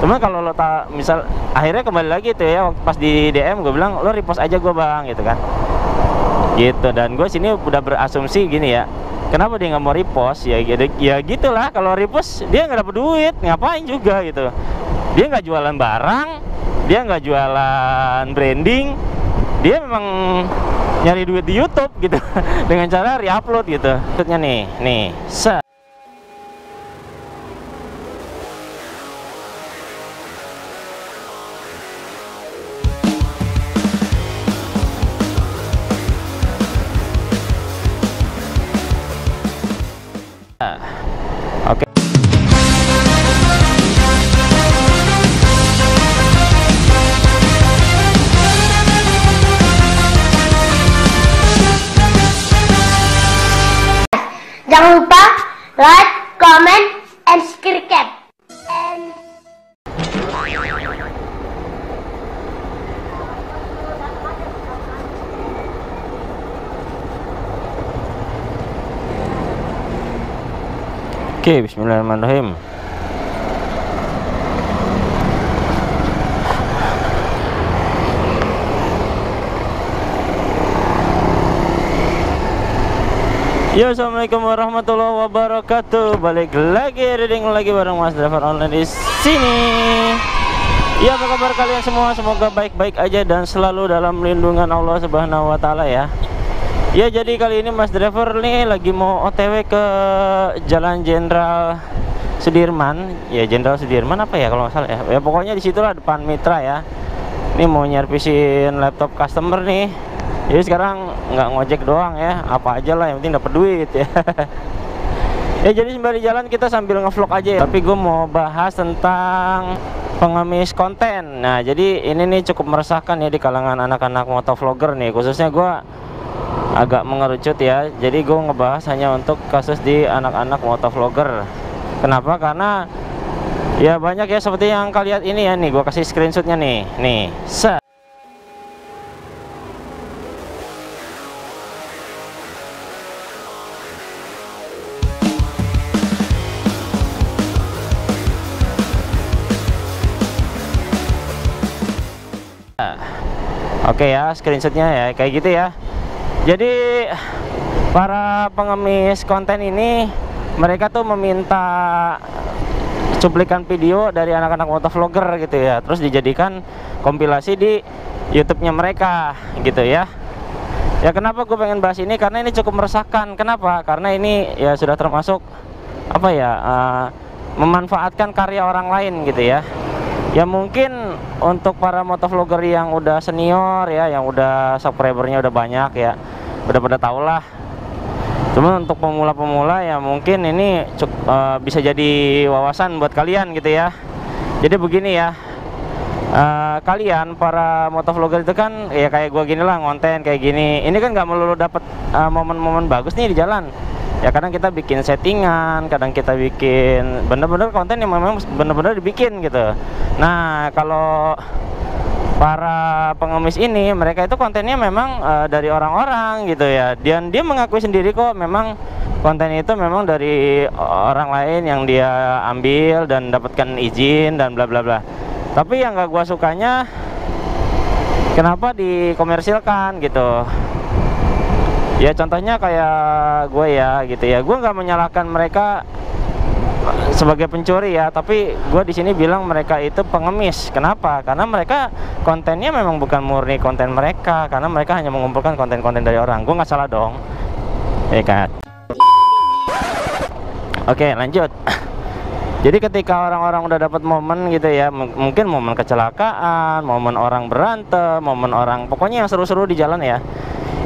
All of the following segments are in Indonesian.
Cuma kalau lo misal akhirnya kembali lagi tuh ya, waktu pas di DM gue bilang lo repost aja gue bang gitu kan, gitu. Dan gue sini udah berasumsi gini ya, kenapa dia nggak mau repost ya, ya gitulah, kalau repost dia nggak dapet duit, ngapain juga gitu. Dia nggak jualan barang, dia nggak jualan branding, dia memang nyari duit di YouTube gitu dengan cara re-upload gitu. Maksudnya nih set. Oke. Jangan lupa like, comment, and subscribe. Oke, bismillahirrahmanirrahim. Yo, assalamualaikum warahmatullahi wabarakatuh. Balik lagi, reading lagi bareng Mas Driver Online di sini. Ya, apa kabar kalian semua? Semoga baik-baik aja dan selalu dalam lindungan Allah Subhanahu wa taala ya. Ya, jadi kali ini Mas Driver nih lagi mau OTW ke Jalan Jenderal Sudirman. Ya, Jenderal Sudirman apa ya kalau nggak salah ya. Ya pokoknya di situlah depan Mitra ya. Ini mau nyervisin laptop customer nih. Jadi sekarang nggak ngojek doang ya, apa aja lah yang penting dapat duit ya. Ya jadi sembari jalan kita sambil ngevlog aja ya. Tapi gue mau bahas tentang pengemis konten. Nah jadi ini nih cukup meresahkan ya di kalangan anak-anak motovlogger nih. Khususnya gue agak mengerucut ya. Jadi gue ngebahas hanya untuk kasus di anak-anak motovlogger. Kenapa? Karena ya banyak ya seperti yang kalian lihat ini ya. Nih gue kasih screenshotnya nih set. Oke ya, screenshotnya ya kayak gitu ya. Jadi para pengemis konten ini mereka tuh meminta cuplikan video dari anak-anak motovlogger gitu ya, terus dijadikan kompilasi di YouTube-nya mereka gitu ya. Ya kenapa gue pengen bahas ini? Karena ini cukup meresahkan. Kenapa? Karena ini ya sudah termasuk apa ya, memanfaatkan karya orang lain gitu ya. Ya mungkin untuk para motovlogger yang udah senior ya, yang udah subscribernya udah banyak ya, udah pada tau lah. Cuma untuk pemula-pemula ya mungkin ini bisa jadi wawasan buat kalian gitu ya. Jadi begini ya, kalian para motovlogger itu kan ya kayak gua gini lah, ngonten kayak gini. Ini kan nggak melulu dapet momen-momen bagus nih di jalan. Ya kadang kita bikin settingan, kadang kita bikin bener-bener konten yang memang bener-bener dibikin gitu. Nah kalau para pengemis ini, mereka itu kontennya memang dari orang-orang gitu ya. Dan dia mengakui sendiri kok memang konten itu memang dari orang lain yang dia ambil dan dapatkan izin dan bla bla bla. Tapi yang gak gua sukanya, kenapa dikomersilkan gitu. Ya contohnya kayak gue ya gitu ya, gue nggak menyalahkan mereka sebagai pencuri ya, tapi gue di sini bilang mereka itu pengemis. Kenapa? Karena mereka kontennya memang bukan murni konten mereka, karena mereka hanya mengumpulkan konten-konten dari orang. Gue nggak salah dong, ya kan? Oke lanjut. Jadi ketika orang-orang udah dapat momen gitu ya, mungkin momen kecelakaan, momen orang berantem, momen orang pokoknya yang seru-seru di jalan ya,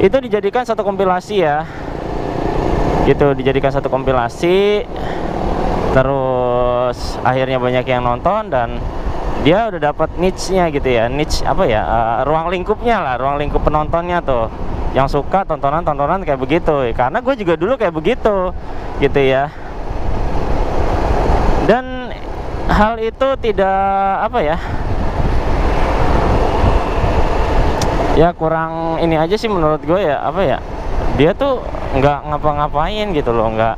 itu dijadikan satu kompilasi ya, gitu, dijadikan satu kompilasi. Terus akhirnya banyak yang nonton dan dia udah dapat niche-nya gitu ya. Niche apa ya, ruang lingkupnya lah, ruang lingkup penontonnya tuh yang suka tontonan-tontonan kayak begitu. Karena gue juga dulu kayak begitu gitu ya. Dan hal itu tidak apa ya, ya kurang ini aja sih menurut gue ya, apa ya, dia tuh nggak ngapa-ngapain gitu loh, nggak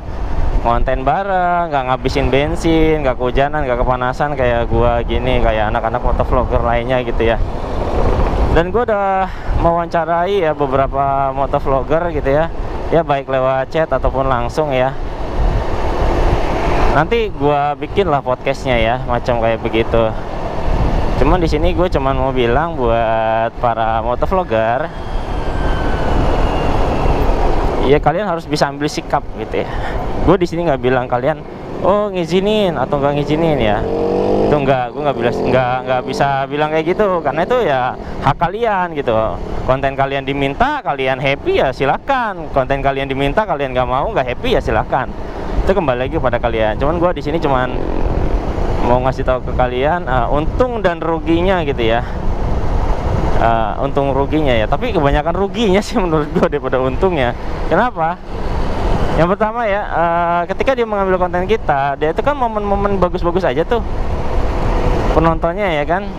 konten bareng, nggak ngabisin bensin, nggak kehujanan, nggak kepanasan kayak gua gini, kayak anak-anak motovlogger lainnya gitu ya. Dan gua udah mewawancarai ya beberapa motovlogger gitu ya, ya baik lewat chat ataupun langsung ya. Nanti gua bikin lah podcastnya ya, macam kayak begitu. Cuman di sini gue cuman mau bilang buat para motovlogger, ya kalian harus bisa ambil sikap gitu ya. Gue di sini nggak bilang kalian oh ngizinin atau nggak ngizinin ya. Itu enggak, gue nggak bisa bilang kayak gitu, karena itu ya hak kalian gitu. Konten kalian diminta, kalian happy ya silakan. Konten kalian diminta, kalian nggak mau, nggak happy ya silakan. Itu kembali lagi pada kalian. Cuman gue di sini cuman mau ngasih tahu ke kalian untung dan ruginya gitu ya. Untung ruginya ya, tapi kebanyakan ruginya sih menurut gue daripada untungnya. Kenapa? Yang pertama ya, ketika dia mengambil konten kita, dia itu kan momen-momen bagus-bagus aja tuh penontonnya ya kan,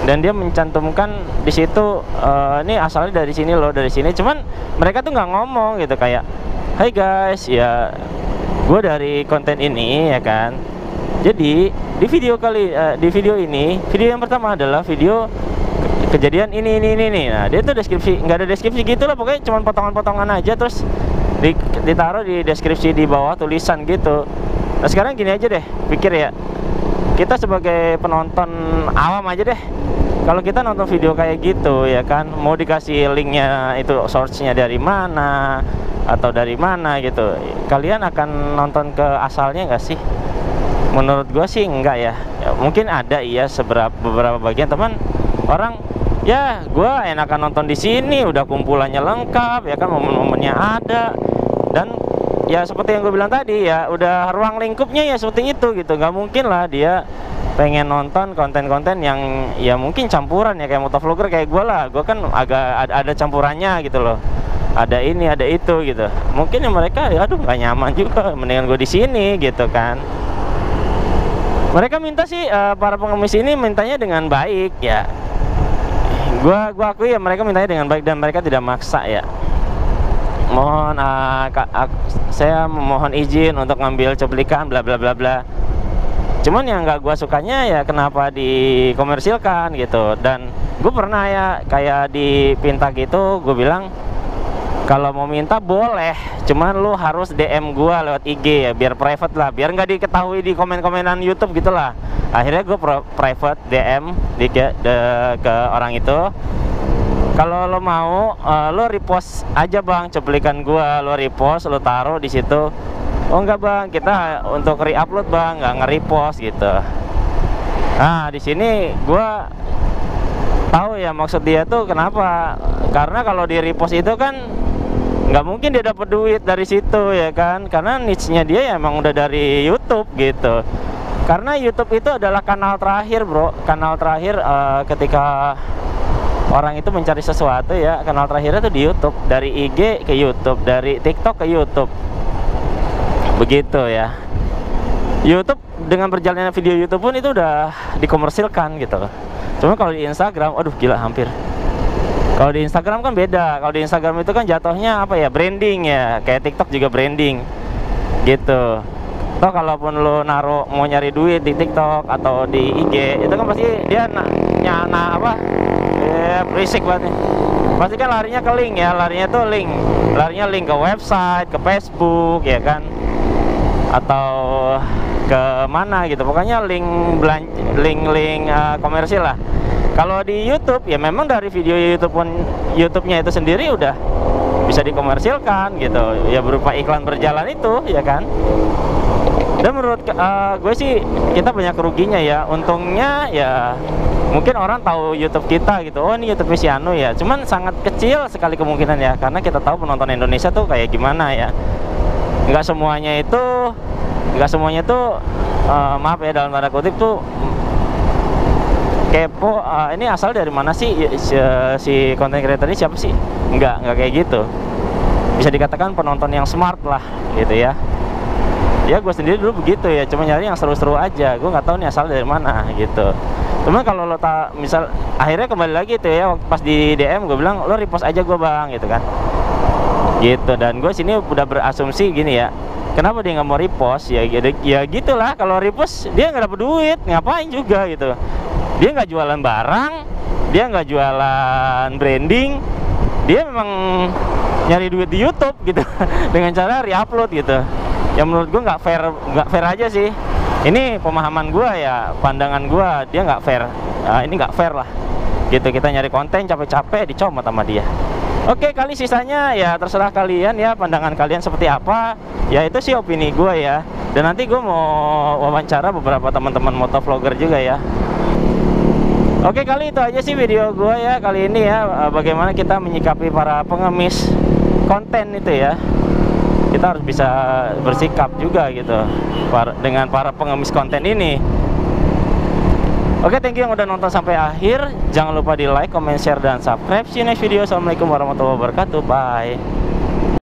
dan dia mencantumkan di situ ini asalnya dari sini loh, dari sini. Cuman mereka tuh nggak ngomong gitu kayak, hai guys ya, gue dari konten ini ya kan. Jadi di video di video ini, video yang pertama adalah video kejadian ini. Nah dia tuh deskripsi, nggak ada deskripsi gitu lah, pokoknya cuma potongan-potongan aja, terus ditaruh di deskripsi di bawah tulisan gitu. Nah sekarang gini aja deh, pikir ya, kita sebagai penonton awam aja deh, kalau kita nonton video kayak gitu ya kan, mau dikasih linknya itu source-nya dari mana atau dari mana gitu, kalian akan nonton ke asalnya nggak sih? Menurut gue sih enggak ya. Mungkin ada iya beberapa bagian teman orang ya, gue enakan nonton di sini, udah kumpulannya lengkap ya kan, momen-momennya ada, dan ya seperti yang gue bilang tadi ya, udah ruang lingkupnya ya seperti itu gitu. Nggak mungkin lah dia pengen nonton konten-konten yang ya mungkin campuran ya, kayak motovlogger kayak gue lah. Gue kan agak ada campurannya gitu loh, ada ini ada itu gitu. Mungkin ya mereka aduh nggak nyaman juga, mendingan gue di sini gitu kan. Mereka minta sih para pengemis ini mintanya dengan baik ya. Gua akui ya, mereka mintanya dengan baik dan mereka tidak maksa ya. Mohon saya memohon izin untuk ngambil cuplikan bla bla bla bla. Cuman yang nggak gua sukanya ya kenapa dikomersilkan gitu. Dan gue pernah ya kayak dipinta gitu, gue bilang kalau mau minta boleh, cuman lu harus DM gua lewat IG ya, biar private lah, biar nggak diketahui di komen-komenan YouTube gitulah. Akhirnya gue private DM ke orang itu. Kalau lo mau, lo repost aja bang cuplikan gua, lo repost, lo taruh di situ. Oh enggak bang, kita untuk re-upload bang, nggak nge-repost gitu. Nah di sini gua tahu ya maksud dia tuh kenapa. Karena kalau di repost itu kan nggak mungkin dia dapat duit dari situ ya kan, karena niche-nya dia ya emang udah dari YouTube gitu. Karena YouTube itu adalah kanal terakhir bro, kanal terakhir ketika orang itu mencari sesuatu ya, kanal terakhirnya tuh di YouTube. Dari IG ke YouTube, dari TikTok ke YouTube, begitu ya. YouTube dengan berjalannya video YouTube pun itu udah dikomersilkan gitu. Cuma kalau di Instagram, aduh gila hampir. Kalau di Instagram kan beda. Kalau di Instagram itu kan jatuhnya apa ya, branding ya, kayak TikTok juga branding gitu. Toh kalaupun lo naruh mau nyari duit di TikTok atau di IG, itu kan pasti dia berisik banget nih. Pasti kan larinya ke link ya, larinya link ke website, ke Facebook ya kan, atau ke mana gitu. Pokoknya link komersil lah. Kalau di YouTube ya memang dari video YouTube-nya itu sendiri udah bisa dikomersilkan gitu ya, berupa iklan berjalan itu ya kan. Dan menurut gue sih kita banyak ruginya ya. Untungnya ya mungkin orang tahu YouTube kita gitu, oh ini YouTube si Anu ya. Cuman sangat kecil sekali kemungkinan ya, karena kita tahu penonton Indonesia tuh kayak gimana ya. Nggak semuanya itu maaf ya dalam tanda kutip tuh kepo, ini asal dari mana sih si content creator ini, siapa sih? Nggak kayak gitu. Bisa dikatakan penonton yang smart lah gitu ya. Ya gue sendiri dulu begitu ya, cuma nyari yang seru-seru aja. Gue nggak tahu nih asal dari mana gitu. Cuman kalau lo misal akhirnya kembali lagi tuh ya, pas di DM gue bilang lo repost aja gue bang gitu kan. Gitu. Dan gue sini udah berasumsi gini ya, Kenapa dia nggak mau repost? Ya gitulah, kalau repost dia nggak dapet duit, ngapain juga gitu. Dia nggak jualan barang, dia nggak jualan branding, dia memang nyari duit di YouTube gitu dengan cara re-upload gitu. Ya menurut gue nggak fair aja sih. Ini pemahaman gue ya, pandangan gue, dia nggak fair. Ini nggak fair lah gitu. Kita nyari konten capek-capek dicomot sama dia. Oke, kali sisanya ya terserah kalian ya, pandangan kalian seperti apa. Ya itu sih opini gue ya. Dan nanti gue mau wawancara beberapa teman-teman motovlogger juga ya. Oke, kali itu aja sih video gue ya kali ini ya. Bagaimana kita menyikapi para pengemis konten itu ya. Kita harus bisa bersikap juga gitu dengan para pengemis konten ini. Oke, thank you yang udah nonton sampai akhir. Jangan lupa di like, comment, share, dan subscribe. See you next video. Assalamualaikum warahmatullahi wabarakatuh. Bye.